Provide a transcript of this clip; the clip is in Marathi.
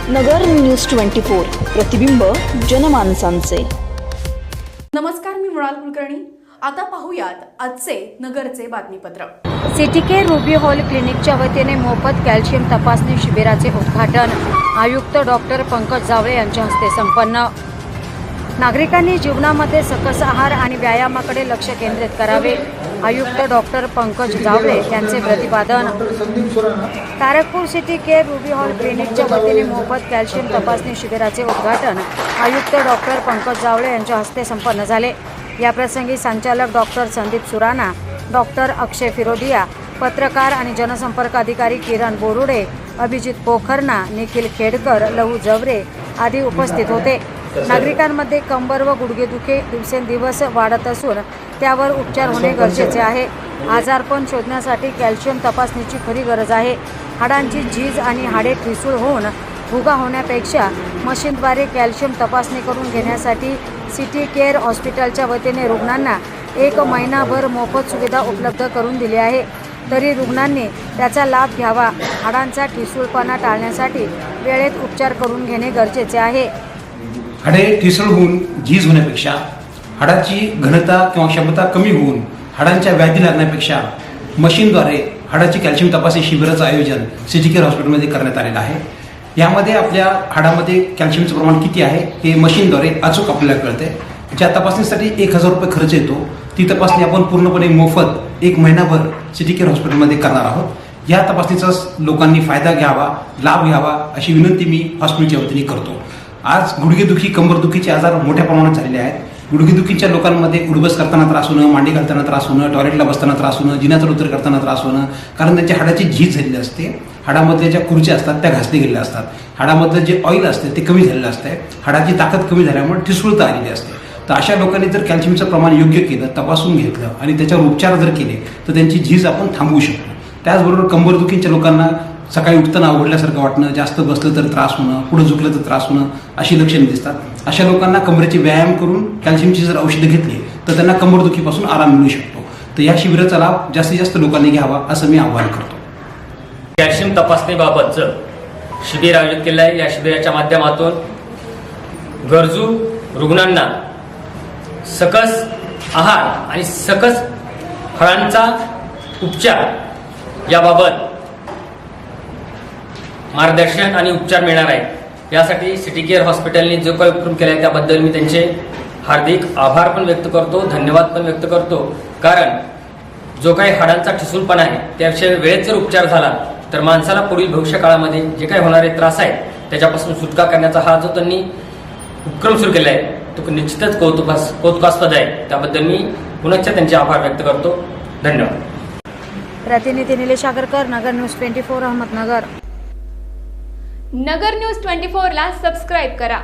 नगर न्यूज 24 प्रतिबिंब जनमानसांचे। नमस्कार, मी मृणाल कुलकर्णी। आता पाहूयात आजचे नगरचे बातमीपत्र। सिटीके रुबी हॉल क्लिनिकच्या वतीने मोफत कॅल्शियम तपासणी शिबिराचे उद्घाटन आयुक्त डॉक्टर पंकज जावळे यांच्या हस्ते संपन्न। नागरिकांनी जीवनामध्ये सकस आहार आणि व्यायामाकडे लक्ष केंद्रित करावे, आयुक्त डॉक्टर पंकज जावळे यांचे प्रतिपादन। Tarakpur city care ruby hall क्लिनिकच्या वतीने मोफत कॅल्शियम तपासणी शिबिराचे उद्घाटन आयुक्त डॉक्टर पंकज जावळे यांच्या हस्ते संपन्न झाले। याप्रसंगी संचालक डॉक्टर संदीप सुराणा, डॉक्टर अक्षय फिरोदिया, पत्रकार आणि जनसंपर्क अधिकारी किरण बोरुडे, अभिजित पोखरना, निखिल खेडकर, लहू जवरे आदी उपस्थित होते। नागरिकांमध्ये कंबर व गुडघेदुखी दिवसेंदिवस वाढत असून त्यावर उपचार होणे गरजेचे आहे। आजारपण शोधण्यासाठी कॅल्शियम तपासणीची खरी गरज आहे। हाडांची झीज आणि हाडे ठिसूळ होऊन भुगा होण्यापेक्षा मशीनद्वारे कॅल्शियम तपासणी करून घेण्यासाठी सिटी केअर हॉस्पिटलच्या वतीने रुग्णांना 1 महिनाभर मोफत सुविधा उपलब्ध करून दिली आहे। तरी रुग्णांनी त्याचा लाभ घ्यावा। हाडांचा ठिसूळपणा टाळण्यासाठी वेळेत उपचार करून घेणे गरजेचे आहे। हाडे ठिसूळ होऊन झीज होण्यापेक्षा हाडाची घनता किंवा क्षमता कमी होऊन हाडांच्या व्याधी लागण्यापेक्षा मशीनद्वारे हाडाची कॅल्शियम तपासणी शिबिराचं आयोजन सिटी केअर हॉस्पिटलमध्ये करण्यात आलेलं आहे। यामध्ये आपल्या हाडामध्ये कॅल्शियमचं प्रमाण किती आहे हे मशीनद्वारे अचूक आपल्याला कळते। ज्या तपासणीसाठी 1000 रुपये खर्च येतो ती तपासणी आपण पूर्णपणे मोफत 1 महिनाभर सिटी केअर हॉस्पिटलमध्ये करणार आहोत। या तपासणीचा लोकांनी फायदा घ्यावा, लाभ घ्यावा अशी विनंती मी हॉस्पिटलच्या वतीने करतो। आज गुडघेदुखी, कंबरदुखीचे आजार मोठ्या प्रमाणात झालेले आहेत। गुडघेदुखीच्या लोकांमध्ये उडबस करताना त्रास होणं, मांडी घालताना त्रास होणं, टॉयलेटला बसताना त्रास होणं, जिन्याचा उतर करताना त्रास होणं, कारण त्यांच्या हाडाची झीज झालेली असते। हाडामध्ये ज्या खुर्च्या असतात त्या घासली गेलेल्या असतात। हाडामधलं जे ऑइल असते ते कमी झालेलं असते। हाडाची ताकद कमी झाल्यामुळे ठिसूळता आलेली असते। तर अशा लोकांनी जर कॅल्शियमचं प्रमाण योग्य केलं, तपासून घेतलं आणि त्याच्यावर उपचार जर केले तर त्यांची झीज आपण थांबवू शकतो। त्याचबरोबर कंबरदुखीच्या लोकांना सकाळी उठताना अवघडल्यासारखं वाटणं, जास्त बसलं तर त्रास होणं, पुढे झुकलं तर त्रास होणं अशी लक्षणे दिसतात। अशा लोकांना कमरेचे व्यायाम करून कॅल्शियमची जर औषधं घेतली तर त्यांना कंबरदुखीपासून आराम मिळू शकतो। तर या शिबिराचा लाभ जास्तीत जास्त लोकांनी घ्यावा असं मी आवाहन करतो। कॅल्शियम तपासणीबाबतचं शिबिर आयोजित केलं आहे। या शिबिराच्या माध्यमातून गरजू रुग्णांना सकस आहार आणि सकस फळांचा उपचार याबाबत मार्गदर्शन आणि उपचार मिळणार आहे। यासाठी सिटी केअर हॉस्पिटलने जो काही उपक्रम केला आहे त्याबद्दल मी त्यांचे हार्दिक आभार पण व्यक्त करतो, धन्यवाद पण व्यक्त करतो। कारण जो काही हाडांचा ठिसूळपणा आहे त्याविषयी वेळेत जर उपचार झाला तर माणसाला पुढील भविष्य काळामध्ये जे काही होणारे त्रास आहेत त्याच्यापासून सुटका करण्याचा हा जो त्यांनी उपक्रम सुरू केला आहे तो निश्चितच कौतुकास्पद आहे। त्याबद्दल मी पुनश्च त्यांचे आभार व्यक्त करतो। धन्यवाद। प्रतिनिधी निलेश आगरकर, नगर न्यूज 24 अहमदनगर। नगर न्यूज 24 ला सबस्क्राइब करा।